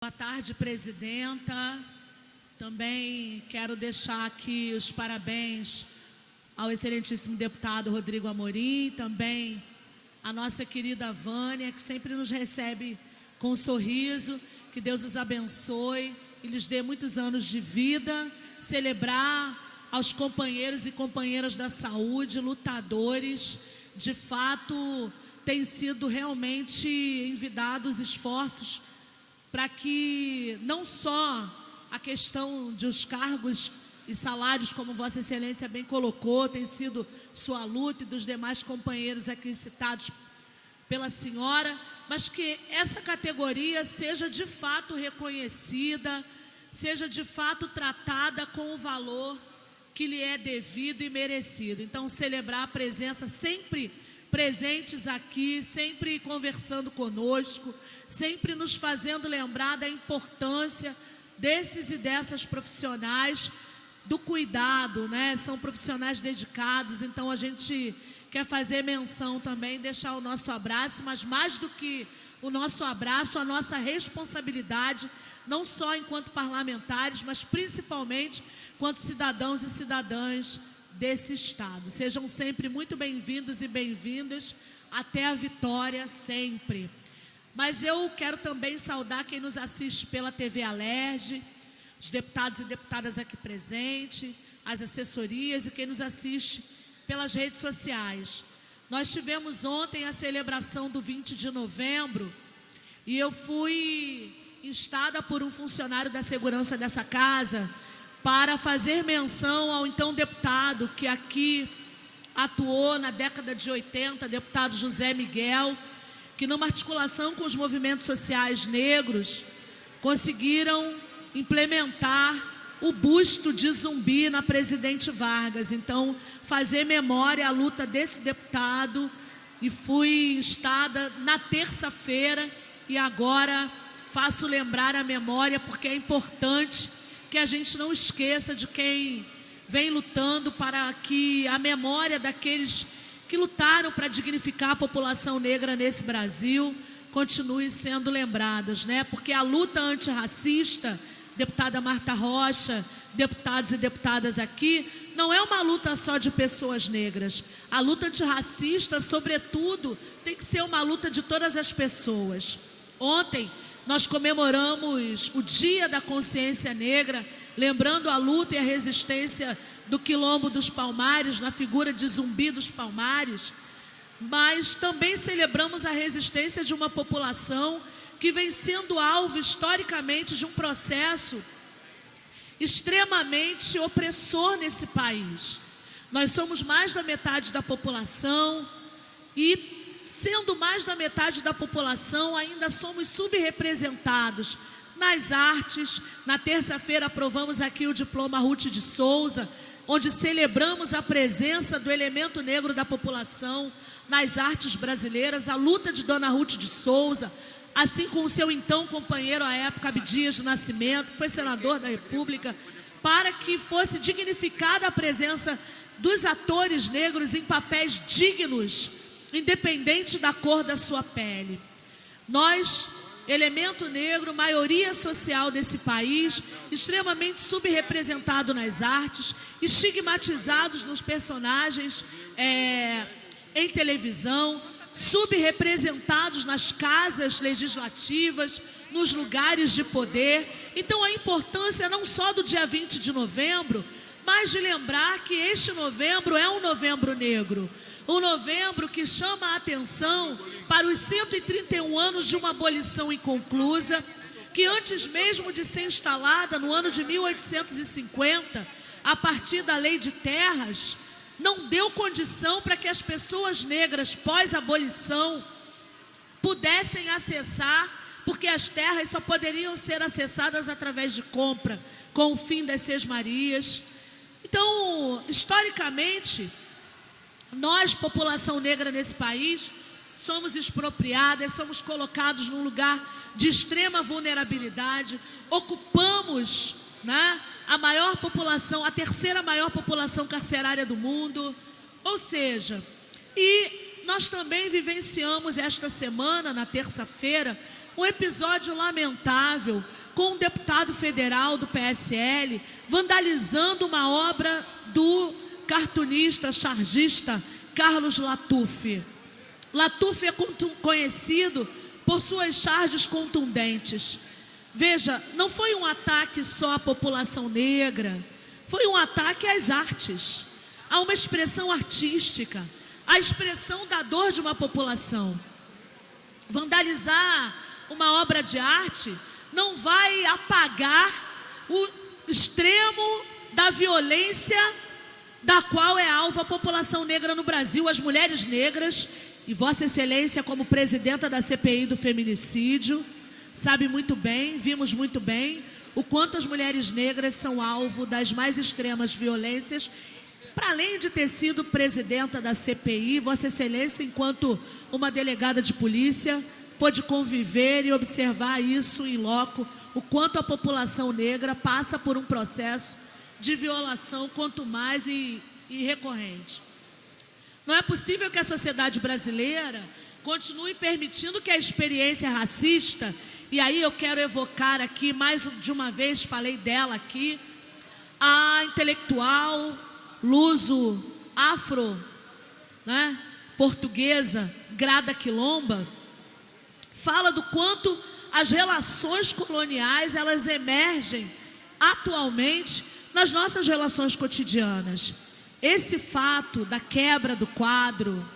Boa tarde, presidenta. Também quero deixar aqui os parabéns ao excelentíssimo deputado Rodrigo Amorim, também a nossa querida Vânia, que sempre nos recebe com um sorriso. Que Deus os abençoe e lhes dê muitos anos de vida. Celebrar aos companheiros e companheiras da saúde, lutadores. De fato, tem sido realmente envidados esforços para que não só a questão dos cargos e salários, como Vossa Excelência bem colocou, tem sido sua luta e dos demais companheiros aqui citados pela senhora, mas que essa categoria seja de fato reconhecida, seja de fato tratada com o valor que lhe é devido e merecido. Então, celebrar a presença sempre presentes aqui, sempre conversando conosco, sempre nos fazendo lembrar da importância desses e dessas profissionais, do cuidado, né? São profissionais dedicados, então a gente quer fazer menção também, deixar o nosso abraço, mas mais do que o nosso abraço, a nossa responsabilidade, não só enquanto parlamentares, mas principalmente enquanto cidadãos e cidadãs desse Estado. Sejam sempre muito bem-vindos e bem-vindas, até a vitória sempre. Mas eu quero também saudar quem nos assiste pela TV Alerj, os deputados e deputadas aqui presentes, as assessorias e quem nos assiste pelas redes sociais. Nós tivemos ontem a celebração do 20 de novembro e eu fui instada por um funcionário da segurança dessa casa para fazer menção ao então deputado que aqui atuou na década de 80, deputado José Miguel, que numa articulação com os movimentos sociais negros, conseguiram implementar o busto de Zumbi na Presidente Vargas. Então, fazer memória à luta desse deputado, e fui instada na terça-feira, e agora faço lembrar a memória, porque é importante que a gente não esqueça de quem vem lutando para que a memória daqueles que lutaram para dignificar a população negra nesse Brasil continue sendo lembradas, né? Porque a luta antirracista, deputada Marta Rocha, deputados e deputadas aqui, não é uma luta só de pessoas negras. A luta antirracista, sobretudo, tem que ser uma luta de todas as pessoas. Ontem nós comemoramos o Dia da Consciência Negra, lembrando a luta e a resistência do Quilombo dos Palmares, na figura de Zumbi dos Palmares, mas também celebramos a resistência de uma população que vem sendo alvo historicamente de um processo extremamente opressor nesse país. Nós somos mais da metade da população e, sendo mais da metade da população, ainda somos subrepresentados nas artes. Na terça-feira aprovamos aqui o diploma Ruth de Souza, onde celebramos a presença do elemento negro da população nas artes brasileiras, a luta de Dona Ruth de Souza, assim como seu então companheiro à época, Abdias de Nascimento, que foi senador da República, para que fosse dignificada a presença dos atores negros em papéis dignos, independente da cor da sua pele. Nós, elemento negro, maioria social desse país, extremamente subrepresentado nas artes, estigmatizados nos personagens em televisão, subrepresentados nas casas legislativas, nos lugares de poder. Então, a importância não só do dia 20 de novembro, mas de lembrar que este novembro é um novembro negro. Um novembro que chama a atenção para os 131 anos de uma abolição inconclusa, que antes mesmo de ser instalada no ano de 1850, a partir da Lei de Terras, não deu condição para que as pessoas negras pós-abolição pudessem acessar, porque as terras só poderiam ser acessadas através de compra, com o fim das sesmarias. Então, historicamente, nós, população negra nesse país, somos expropriadas, somos colocados num lugar de extrema vulnerabilidade, ocupamos, né, a maior população, a terceira maior população carcerária do mundo. Ou seja, e nós também vivenciamos esta semana, na terça-feira, um episódio lamentável com um deputado federal do PSL vandalizando uma obra do cartunista, chargista Carlos Latuf. Latuf é conhecido por suas charges contundentes. Veja, não foi um ataque só à população negra, foi um ataque às artes, a uma expressão artística, a expressão da dor de uma população. Vandalizar uma obra de arte não vai apagar o extremo da violência da qual é alvo a população negra no Brasil, as mulheres negras. E Vossa Excelência, como presidenta da CPI do feminicídio, sabe muito bem, vimos muito bem, o quanto as mulheres negras são alvo das mais extremas violências. Para além de ter sido presidenta da CPI, Vossa Excelência, enquanto uma delegada de polícia, pôde conviver e observar isso em loco, o quanto a população negra passa por um processo de violação, quanto mais e recorrente. Não é possível que a sociedade brasileira continue permitindo que a experiência racista, e aí eu quero evocar aqui, mais de uma vez falei dela aqui, a intelectual luso-afro, portuguesa, Grada Quilomba, fala do quanto as relações coloniais, elas emergem atualmente nas nossas relações cotidianas. Esse fato da quebra do quadro,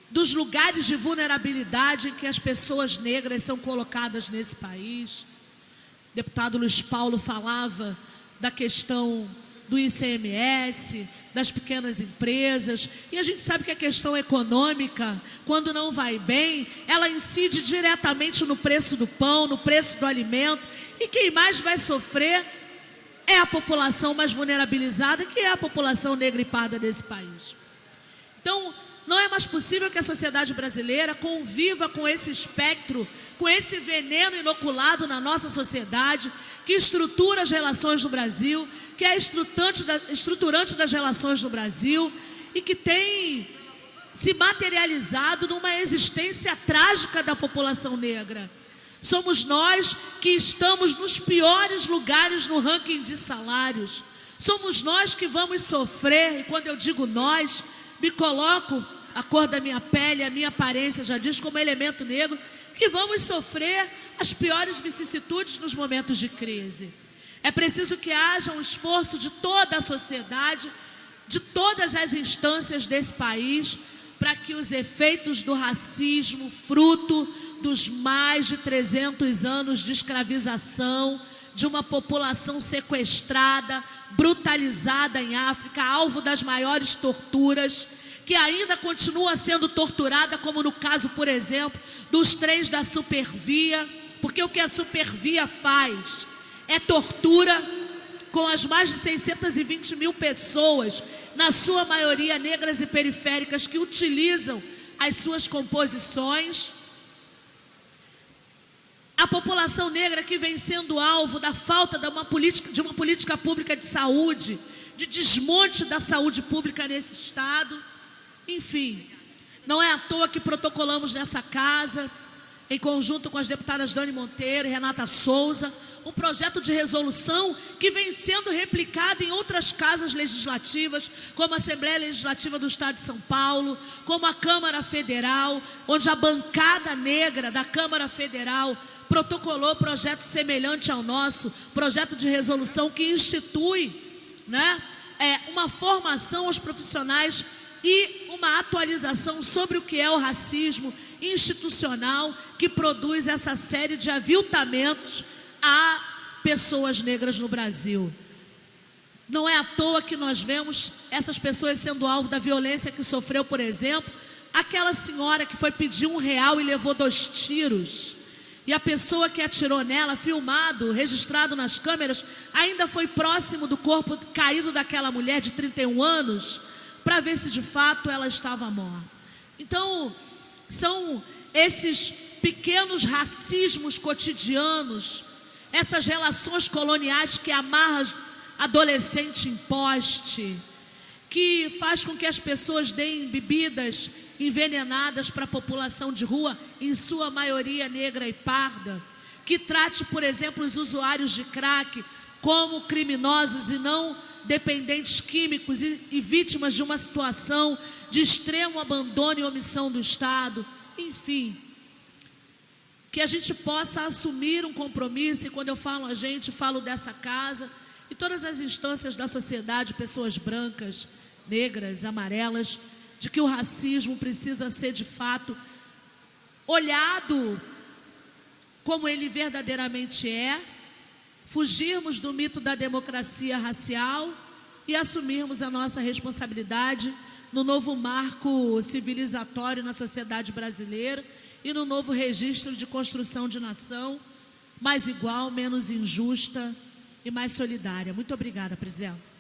dos lugares de vulnerabilidade em que as pessoas negras são colocadas nesse país. O deputado Luiz Paulo falava da questão do ICMS, das pequenas empresas, e a gente sabe que a questão econômica, quando não vai bem, ela incide diretamente no preço do pão, no preço do alimento, e quem mais vai sofrer é a população mais vulnerabilizada, que é a população negra e parda desse país. Então, não é mais possível que a sociedade brasileira conviva com esse espectro, com esse veneno inoculado na nossa sociedade, que estrutura as relações no Brasil, que é estruturante das relações no Brasil e que tem se materializado numa existência trágica da população negra. Somos nós que estamos nos piores lugares no ranking de salários. Somos nós que vamos sofrer, e quando eu digo nós, me coloco, a cor da minha pele, a minha aparência já diz, como elemento negro, que vamos sofrer as piores vicissitudes nos momentos de crise. É preciso que haja um esforço de toda a sociedade, de todas as instâncias desse país, para que os efeitos do racismo, fruto dos mais de 300 anos de escravização, de uma população sequestrada, brutalizada em África, alvo das maiores torturas, que ainda continua sendo torturada, como no caso, por exemplo, dos trens da Supervia, porque o que a Supervia faz é tortura com as mais de 620 mil pessoas, na sua maioria negras e periféricas, que utilizam as suas composições. A população negra que vem sendo alvo da falta de uma política pública de saúde, de desmonte da saúde pública nesse estado. Enfim, não é à toa que protocolamos nessa casa, em conjunto com as deputadas Dani Monteiro e Renata Souza, um projeto de resolução que vem sendo replicado em outras casas legislativas, como a Assembleia Legislativa do Estado de São Paulo, como a Câmara Federal, onde a bancada negra da Câmara Federal protocolou projeto semelhante ao nosso, projeto de resolução que institui uma formação aos profissionais e uma atualização sobre o que é o racismo institucional, que produz essa série de aviltamentos a pessoas negras no Brasil. Não é à toa que nós vemos essas pessoas sendo alvo da violência que sofreu, por exemplo, aquela senhora que foi pedir R$1 e levou 2 tiros. E a pessoa que atirou nela, filmado, registrado nas câmeras, ainda foi próximo do corpo caído daquela mulher de 31 anos, para ver se de fato ela estava morta. Então, são esses pequenos racismos cotidianos, essas relações coloniais que amarram adolescente em poste, que faz com que as pessoas deem bebidas envenenadas para a população de rua, em sua maioria negra e parda, que trate, por exemplo, os usuários de crack como criminosos e não dependentes químicos e vítimas de uma situação de extremo abandono e omissão do Estado. Enfim, que a gente possa assumir um compromisso, e quando eu falo a gente, falo dessa casa e todas as instâncias da sociedade, pessoas brancas, negras, amarelas, de que o racismo precisa ser de fato olhado como ele verdadeiramente é, fugirmos do mito da democracia racial e assumirmos a nossa responsabilidade no novo marco civilizatório na sociedade brasileira e no novo registro de construção de nação mais igual, menos injusta e mais solidária. Muito obrigada, presidente.